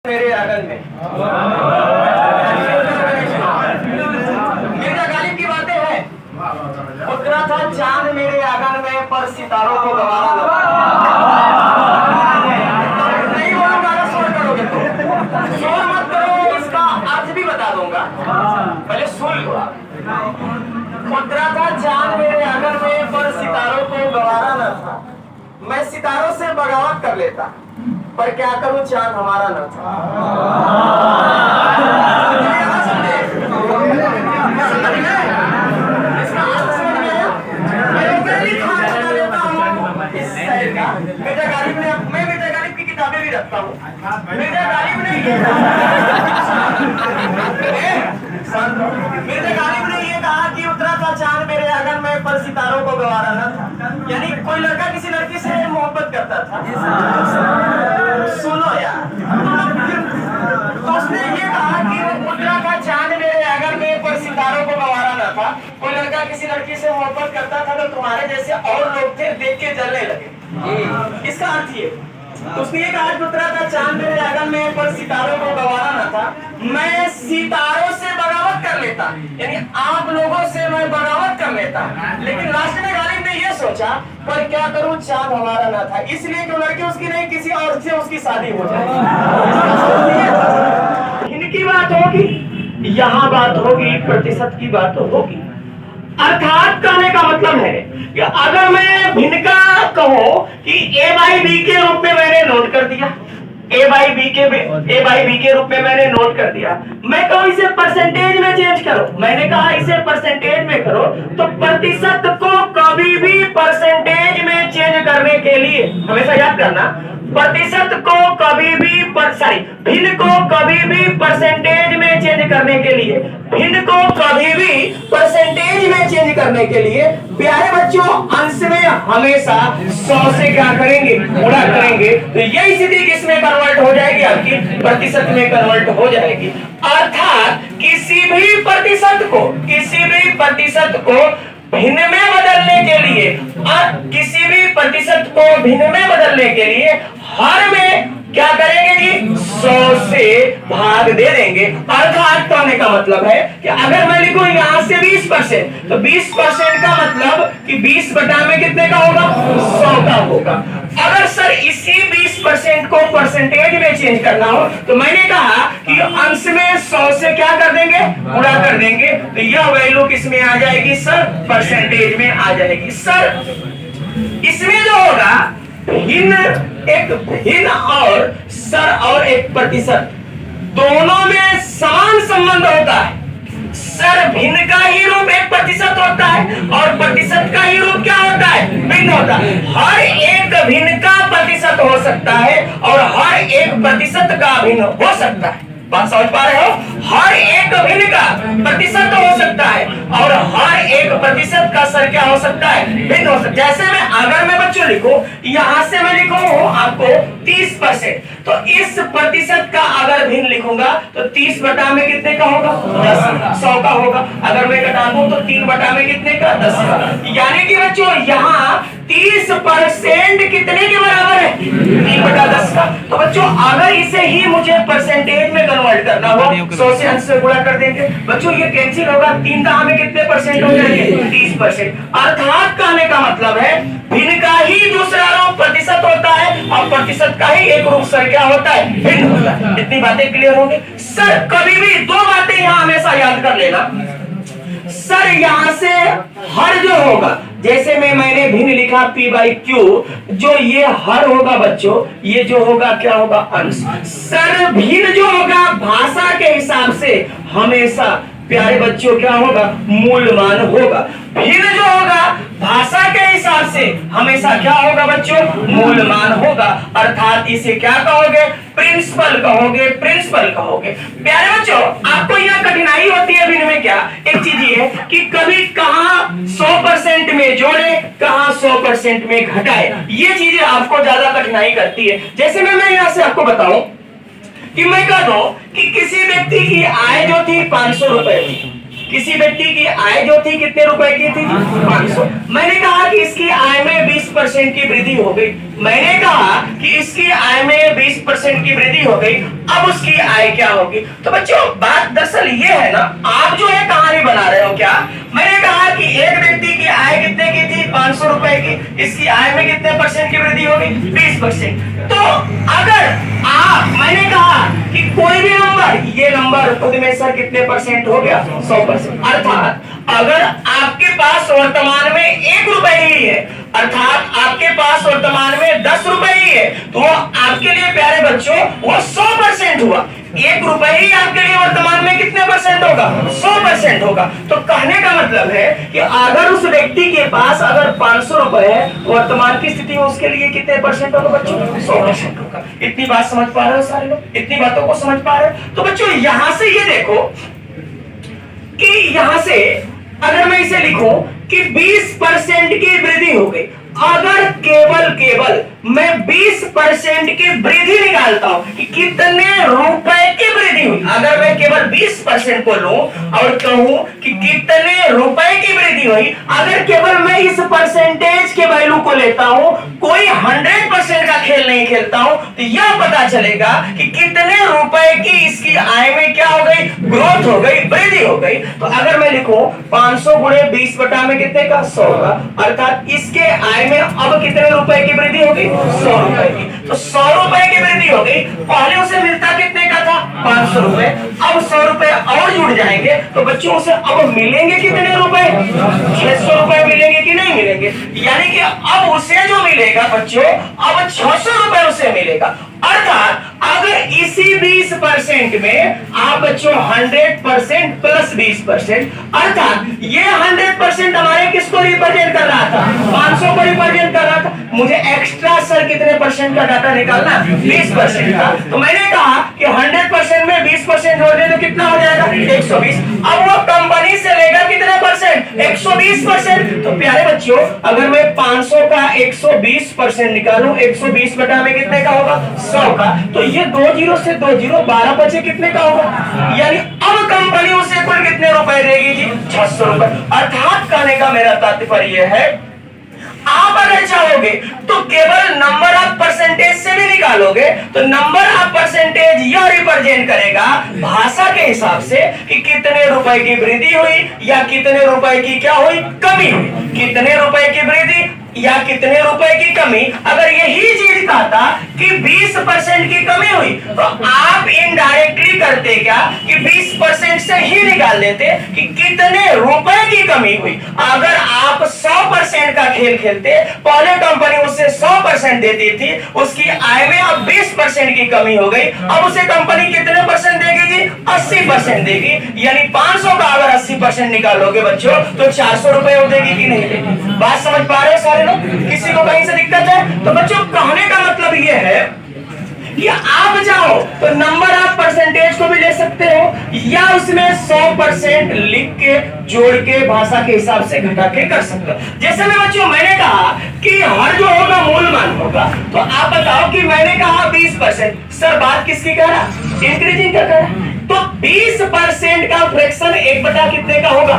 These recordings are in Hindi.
मेरे आंगन में मिर्जा गालिब की बातें हैं। उतरा था चांद मेरे आंगन में पर सितारों को गवारा लगा। नहीं बोलूंगा ना, शोर करोगे तो शोर मत करो, इसका अर्थ भी बता दूंगा, पहले सुन लो आप। उतरा था चांद मेरे आंगन में पर सितारों को गवारा न था। मैं सितारों से बगावत कर लेता, पर क्या करूं चांद हमारा न था। मिर्जा गालिब ने, मैं मिर्जा गालिब की किताबें भी रखता हूँ। मिर्जा गालिब ने ये कहा कि उतरा था चांद मेरे आंगन में पर सितारों को गवारा न था। यानी कोई लड़का किसी लड़की से मोहब्बत करता था। सुनो यार, तो उसने ये कहा कि उतरा था चांद मेरे आंगन में पर सितारों को गवारा न था। कोई लड़का किसी लड़की से मोहब्बत करता था तो तुम्हारे जैसे और लोग थे, देख के जलने लगे। इसका अर्थ ये, तो उसने ये कहा कि उतरा था चांद मेरे आंगन में पर सितारों को गवारा न था। मैं सितारों से बगावत कर लेता, यानी आप लोगों से मैं बगावत कर लेता। लेकिन लास्ट में गालिब ने ये सोचा, पर क्या करूं चांद हमारा ना था, इसलिए कि लड़की उसकी नहीं किसी और से उसकी शादी हो जाएगी। इनकी बात होगी, यहाँ बात होगी, प्रतिशत की बात होगी। अर्थात कहने का मतलब है कि अगर मैं भिन्न का कहूं कि ए बाई बी के रूप में मैंने नोट कर दिया, ए बाई बी के रूप में मैंने नोट कर दिया, मैं कहूं इसे परसेंटेज में चेंज करो, मैंने कहा इसे परसेंटेज में करो, तो प्रतिशत को कभी भी परसेंटेज में चेंज करने के लिए हमेशा याद करना, प्रतिशत को कभी भी भिन्न को कभी भी परसेंटेज में चेंज करने के लिए, भिन्न को कभी भी परसेंटेज में चेंज करने के लिए प्यारे बच्चों अंश में हमेशा 100 से क्या करेंगे, गुणा करेंगे। तो यही स्थिति किसमें कन्वर्ट हो जाएगी, आपकी प्रतिशत में कन्वर्ट हो जाएगी। अर्थात किसी भी प्रतिशत को भिन्न में बदलने के लिए, किसी भी प्रतिशत को भिन्न में बदलने के लिए हर में क्या करेंगे जी, 100 से भाग दे देंगे। अर्थात कहने का मतलब है कि अगर मैं लिखूं यहां से 20%, तो 20% का मतलब कि 20 बटा में कितने का होगा, 100 का होगा। अगर सर इसी 20% को परसेंटेज में चेंज करना हो तो मैंने कहा कि अंश में 100 से क्या कर देंगे, गुणा कर देंगे, तो यह वैल्यू किस में आ जाएगी सर, परसेंटेज में आ जाएगी। सर इसमें जो होगा एक भिन्न और सर और एक प्रतिशत दोनों में समान संबंध होता है। सर भिन्न का ही रूप एक प्रतिशत होता है और प्रतिशत का ही रूप क्या होता है, भिन्न होता है। हर एक भिन्न का प्रतिशत हो सकता है और हर एक प्रतिशत का भिन्न हो सकता है। बात समझ पा रहे हो, हर एक भिन्न का प्रतिशत हो सकता है और हर एक प्रतिशत का सर क्या हो सकता है, भिन्न हो सकता है। जैसे मैं अगर मैं बच्चों लिखूं, यहां से मैं लिखूं आपको 30%, तो इस प्रतिशत का अगर भिन्न लिखूंगा तो 30 बटा में कितने का होगा, 10, 100 का होगा। अगर मैं घटा दूं तो 3 बटा में कितने का, 10 का। यानी कि बच्चों यहाँ 30% कितने के बराबर है, 3 बटा 10 का। तो बच्चों अगर इसे ही मुझे परसेंटेज में कन्वर्ट करना हो, 100 से अंश से गुणा कर देंगे। बच्चों ये कैंसिल होगा, 3 दहा में कितने परसेंट हो जाएंगे, 30%। अर्थात कहने का मतलब है भिन्न का ही दूसरा रूप प्रतिशत होता है और प्रतिशत का ही एक रूप सर क्या होता है, भिन्न होता है। इतनी बातें क्लियर होंगी। सर कभी भी 2 बातें यहाँ हमेशा याद कर लेना। सर यहां से हर जो होगा, जैसे मैंने भिन्न लिखा P बाई Q, जो ये हर होगा बच्चों, ये जो होगा क्या होगा, अंश। सर भिन्न जो होगा भाषा के हिसाब से हमेशा प्यारे बच्चों क्या होगा, मूलमान होगा। भिन्न जो होगा भाषा के हिसाब से हमेशा क्या होगा बच्चों, मूलमान होगा। अर्थात इसे क्या कहोगे, प्रिंसिपल कहोगे, प्रिंसिपल कहोगे। प्यारे बच्चों आपको यह कठिनाई होती है भिन्न में, क्या एक चीज ये कि कभी कहां 100% में जोड़े, कहां 100% में घटाए, ये चीजें आपको ज्यादा कठिनाई करती है। जैसे मैं यहां से आपको बताऊं कि मैं कह दूं कि किसी व्यक्ति की आय जो थी 500 रुपए थी, किसी व्यक्ति की आय जो थी कितने रुपए की थी? 500। मैंने कहा कि इसकी आय में 20% की वृद्धि हो गई। मैंने कहा कि इसकी आय में 20% की वृद्धि हो गई। अब उसकी आय क्या होगी? तो बच्चों बात दरअसल ये है ना, आप जो है कहानी बना रहे हो क्या? मैंने कहा कि एक व्यक्ति की आय कितने की थी? 500 रुपए की। इसकी आय में कितने परसेंट की वृद्धि होगी? 20%। तो अगर मैंने कहा कि कोई भी नंबर, ये नंबर खुद में सर कितने परसेंट हो गया? 100%। अर्थात अगर आपके पास वर्तमान में 1 रुपए ही है, अर्थात आपके पास वर्तमान में 10 रुपए ही है, तो आपके लिए प्यारे बच्चों वो 100% हुआ। 1 रुपए ही आपके लिए वर्तमान में कितने परसेंट होगा? 100% होगा। तो कहने का मतलब है कि अगर उस व्यक्ति के पास अगर 500 रुपए है, वर्तमान की स्थिति में उसके लिए कितने परसेंट होगा बच्चों? 100% होगा। इतनी बात समझ पा रहे हो सारे लोग? इतनी बातों को समझ पा रहे हो? तो बच्चों यहां से ये देखो कि यहां से अगर मैं इसे लिखूं कि 20% की वृद्धि हो गई, अगर केवल मैं 20% की वृद्धि निकालता हूं कि कितने रुपए की वृद्धि हुई, अगर मैं केवल 20% को लूं और कहूं कि कितने रुपए की वृद्धि हुई, अगर केवल मैं इस परसेंटेज के वैल्यू को लेता हूं, कोई 100% का खेल नहीं खेलता हूं, तो यह पता चलेगा कि कितने रुपए की इसकी आय में क्या हो गई? ग्रोथ हो गई, वृद्धि हो गई। तो अगर मैं लिखूं 500 गुणे 20 बटा में कितने का? 100 का, अर्थात इसके आय में अब कितने रुपए की वृद्धि होगी? 100 रुपए की। तो 100 रुपए की वृद्धि हो गई। पहले उसे मिलता कितने का था? 500 रुपए। अब 100 रुपए और जुड़ जाएंगे तो बच्चों उसे अब मिलेंगे कितने रुपए? 600 रुपए मिलेंगे कि नहीं मिलेंगे? यानी कि अब उसे जो मिलेगा बच्चों, अब 600 रुपए उसे मिलेगा। अर्थात अगर इसी 20% में आप बच्चों 100% प्लस 20%, अर्थात ये 100% हमारे किसको रिप्रेजेंट कर रहा था? 500 को रिप्रेजेंट कर रहा था। मुझे एक्स्ट्रा सर कितने परसेंट का डाटा निकालना? 20% का। तो मैंने कहा कि 100% में 20% जोड़ दे तो कितना हो जाएगा? 120। अब वो कंपनी से लेगा कितने परसेंट? 120%। तो प्यारे बच्चों अगर मैं 500 का 120% निकालूं, 120 बटा में कितने का होगा? 100 का। तो ये 2 जीरो से 2 जीरो 12 बचे कितने का होगा? यानी अब कंपनी उसे कुल कितने रुपए देगी जी? 600 रुपए। अर्थात कहने का मेरा तात्पर्य है, आप अगर चाहोगे तो केवल नंबर ऑफ परसेंटेज से भी निकालोगे तो नंबर ऑफ परसेंटेज यह रिप्रेजेंट करेगा भाषा के हिसाब से कि कितने रुपए की वृद्धि हुई या कितने रुपए की क्या हुई? कमी हुई। कितने रुपए की वृद्धि या कितने रुपए की कमी। अगर यही चीज कहता कि 20% की कमी हुई तो आप इनडायरेक्टली करते क्या कि 20% से ही निकाल देते कि कितने रुपए की कमी हुई। अगर आप 100% का खेल खेलते, पहले कंपनी उसे 100% देती थी, उसकी आय में अब 20% की कमी हो गई, अब उसे कंपनी कितने परसेंट देगी जी? 80% देगी। यानी 500 का अगर 80% निकालोगे बच्चों तो 400 रुपए हो देगी कि नहीं देगी? बात समझ पा रहे हो सारे? किसी को कहीं से दिक्कत है? तो बच्चों कहने का मतलब यह है कि आप जाओ तो नंबर ऑफ परसेंटेज को भी ले सकते हो या उसमें 100% लिख के जोड़ के भाषा के हिसाब से घटा के कर सकते हो। जैसे में बच्चों मैंने कहा कि हर जो होगा मूल मान होगा, तो आप बताओ कि मैंने कहा 20%, सर बात किसकी कर रहा? इंक्रीजिंग का कर रहा। तो 20% का फ्रैक्शन 1 बटा कितने का होगा?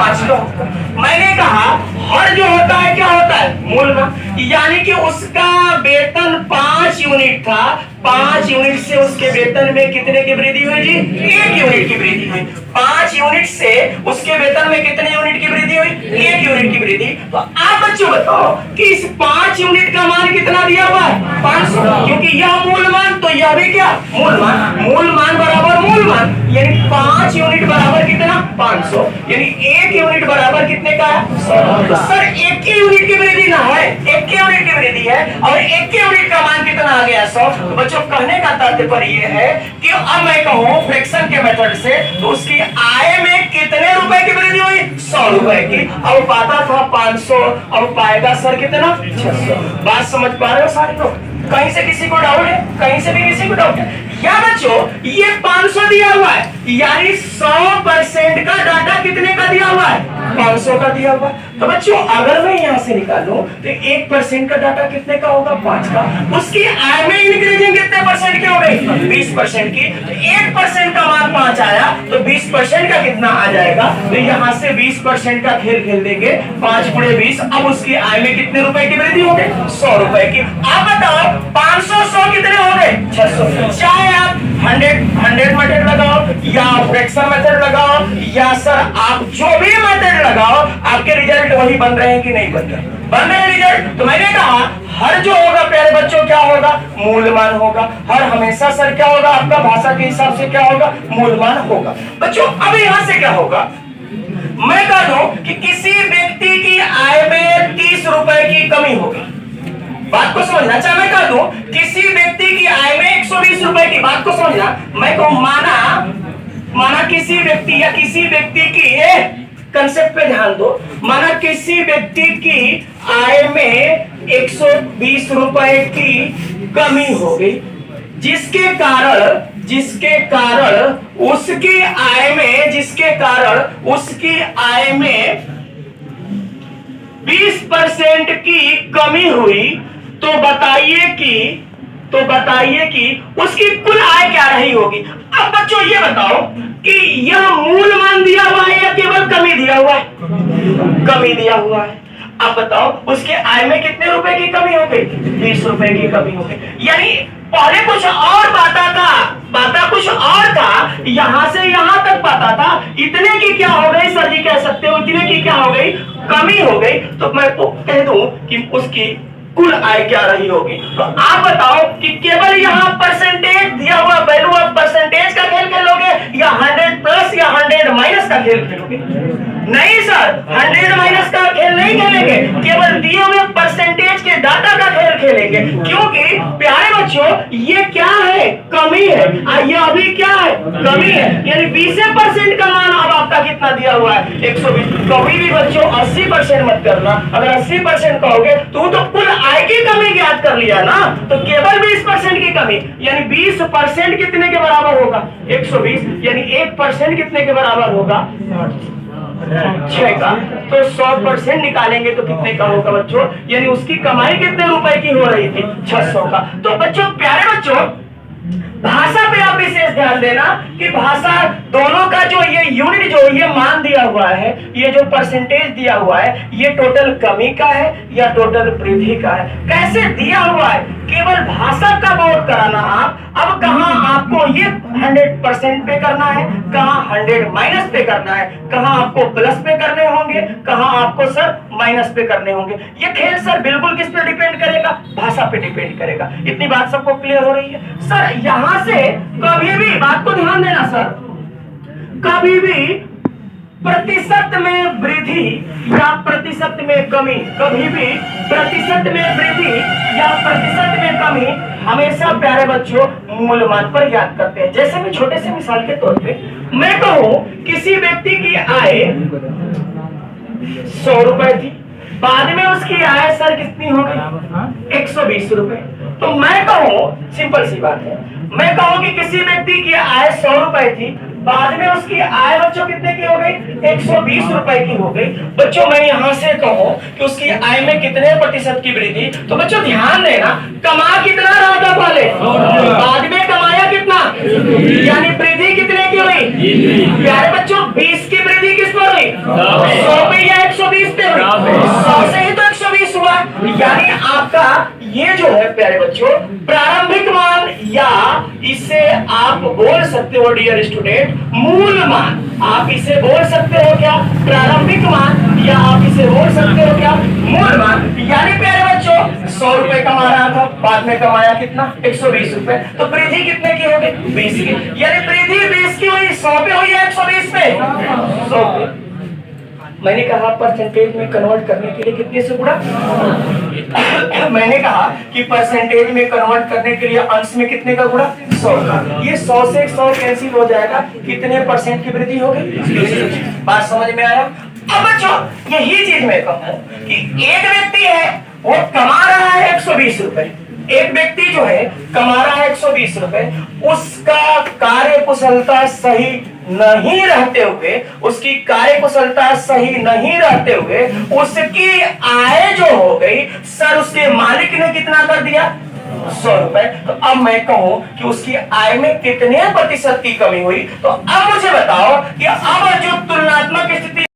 5 का। मैंने कहा हर जो होता है क्या होता है? मूल मान। यानी कि उसका वेतन 5 यूनिट था, 5 यूनिट से उसके वेतन में कितने की वृद्धि हुई जी? 1 यूनिट की वृद्धि हुई। 5 यूनिट से उसके वेतन में कितने यूनिट की वृद्धि हुई? 1 यूनिट की वृद्धि। तो आप बच्चों बताओ कि इस 5 यूनिट का मान कितना दिया हुआ है? 500। क्योंकि यह मूल मान तो यह भी क्या? मूल मान। मूल मान बराबर मूल मान, यानी 5 यूनिट बराबर कितना? 500। यानी 1 यूनिट बराबर कितने का है? 100। तो सर 1 यूनिट की वृद्धि ना है, 1 यूनिट की वृद्धि है और 1 यूनिट का मान कितना आ गया? 100। तो बच्चों कहने का तात्पर्य यह है कि अब मैं कहूं फ्रैक्शन के मेथड से तो उसकी आय में कितने रुपए की वृद्धि हुई? 100 रुपए की। अब पाता था 500, अब पाएगा सर कितना? 600। बात समझ पा रहे हो सारे लोग? कहीं से किसी को डाउट है? कहीं से भी किसी को डाउट है? या बच्चों ये 500 दिया हुआ है, यानी 100% का डाटा कितने का दिया हुआ है? 500 का दिया हुआ। तो बच्चों अगर मैं यहाँ से निकालूं तो 1% का डाटा कितने का होगा? 5 का। उसकी आय में इंक्रीजिंग कितने परसेंट की हो गई? 20% की। तो 1% का मान 5 आया तो 20% का कितना आ जाएगा? तो यहाँ से 20% का खेल खेल देंगे, 5 गुणे 20। अब उसकी आय में कितने रुपए की वृद्धि हो गई? 100 रुपए की। आप बताओ 500 100 कितने हो गए? 600। चाहे आप 100 मेथड लगाओ या फ्रैक्शन मेथड लगाओ या सर आप जो भी मेथड लगाओ, आपके रिजल्ट वही बन रहे हैं कि नहीं बन रहे? बन रहे हैं रिजल्ट। तो मैंने कहा हर जो होगा प्यारे बच्चों क्या होगा? मूलमान होगा। हर हमेशा सर क्या होगा? आपका भाषा के हिसाब से क्या होगा? मूलमान होगा। बच्चों अब यहां से क्या होगा? मैं कह दूं कि किसी व्यक्ति की आय में 30 रुपए की कमी होगी। बात को समझना। अच्छा मैं कह दूं किसी व्यक्ति की आय में 120 रुपए की, बात को समझना। मैं कहूं माना किसी व्यक्ति या किसी व्यक्ति की कंसेप्ट पे ध्यान दो। माना किसी व्यक्ति की आय में 120 रुपए की कमी हो गई, जिसके कारण उसकी आय में 20% की कमी हुई। तो बताइए कि उसकी कुल आय क्या रही होगी? अब बच्चों ये बताओ कि यह मूल मान दिया हुआ है या केवल कमी दिया हुआ है? कमी दिया हुआ है। अब बताओ उसके आय में कितने रुपए की कमी हो गई? 20 रुपए की कमी हो गई। यानी पहले कुछ और बाता कुछ और था, यहां से यहां तक पता था। इतने की क्या हो गई सर जी? कह सकते हो इतने की क्या हो गई? कमी हो गई। तो मैं तो कह दूं कि उसकी कुल आय क्या रही होगी? तो आप बताओ कि केवल यहाँ परसेंटेज दिया हुआ वैल्यू ऑफ परसेंटेज का खेल खेलोगे या 100 प्लस या 100 माइनस का खेल खेलोगे? नहीं सर, 100 माइनस का खेल नहीं खेलेंगे, केवल दिए हुए परसेंटेज के डाटा का खेल खेलेंगे। क्योंकि प्यारे बच्चों ये क्या है? कमी है। ये अभी क्या है? कमी है। यानी 20% का मान अब आपका कितना दिया हुआ है? 120। कभी भी बच्चों 80% मत करना। अगर 80% कहोगे तो कुल आय की कमी ज्ञात कर लिया ना, तो केवल 20% की कमी, यानी 20% कितने के बराबर होगा? 120। यानी 1% कितने के बराबर होगा? 6 का। तो 100% निकालेंगे तो कितने का होगा बच्चों? यानी उसकी कमाई कितने रुपए की हो रही थी? 600 का। तो बच्चों प्यारे बच्चों भाषा पे आप विशेष ध्यान देना कि भाषा दोनों का जो ये यूनिट जो ये मान दिया हुआ है, ये जो परसेंटेज दिया हुआ है, ये टोटल कमी का है या टोटल वृद्धि का है? कैसे दिया हुआ है? केवल भाषा का बोध कराना आप। अब कहां आपको ये 100% पे करना है, कहां 100 माइनस पे करना है, कहां आपको प्लस पे करने होंगे, कहां आपको सर माइनस पे करने होंगे। ये खेल सर बिल्कुल किस पे डिपेंड करेगा? भाषा पे डिपेंड करेगा। इतनी बात सबको क्लियर हो रही है? सर यहां से कभी भी बात को ध्यान देना सर, कभी भी प्रतिशत में वृद्धि या प्रतिशत में कमी, कभी भी प्रतिशत में वृद्धि या प्रतिशत में कमी हमेशा प्यारे बच्चों मूलमान पर याद करते हैं। जैसे मैं छोटे से मिसाल के तौर पे मैं कहूं किसी व्यक्ति की आय 100 रुपए थी, बाद में उसकी आय सर कितनी हो गई? 120 रुपए। तो मैं कहूं सिंपल सी बात है, मैं कहूं कि किसी व्यक्ति की आय 100 रुपए थी, बाद में उसकी आय बच्चों कितने की हो गई? 120 रुपए की हो गई। बच्चों मैं यहां से कहूं कि उसकी आय में कितने प्रतिशत की वृद्धि, तो बच्चों ध्यान देना कमा कितना रहा था पहले, बाद में कमाया कितना, यानी वृद्धि कितने की हुई? प्यारे बच्चों 20 की वृद्धि किस पर हुई? 100 पे या 120 पे हुई? 100 से ही तो 120 हुआ। यानी आपका ये जो है प्यारे बच्चों प्रारंभिक मान, या इसे आप बोल सकते हो डियर स्टूडेंट मूल मान। आप इसे बोल सकते हो क्या? प्रारंभिक मान, या आप इसे बोल सकते हो क्या? मूल मान। यानी प्यारे बच्चों 100 रुपए कमा रहा था, बाद में कमाया कितना? 120 रुपए। तो वृद्धि कितने की हो गई? 20 की। यानी वृद्धि 20 की हुई, 100 पे हुई या 120 पे? 100 पे। मैंने कहा परसेंटेज में कन्वर्ट करने के लिए कितने से गुणा? मैंने कहा कि परसेंटेज में कन्वर्ट करने के लिए अंश में कितने का गुणा? 100 का। ये 100 से 100 कैंसिल हो जाएगा, कितने परसेंट की वृद्धि हो गई? बात समझ में आया? अब बच्चों यही चीज मैं कहूं कि एक व्यक्ति है वो कमा रहा है 120 रुपए, एक व्यक्ति जो है कमा रहा है 120 रुपए, उसका कार्य कुशलता सही नहीं रहते हुए, उसकी कार्यकुशलता सही नहीं रहते हुए उसकी आय जो हो गई सर, उसके मालिक ने कितना कर दिया, 100 रुपए। तो अब मैं कहूं कि उसकी आय में कितने प्रतिशत की कमी हुई, तो अब मुझे बताओ कि अब जो तुलनात्मक स्थिति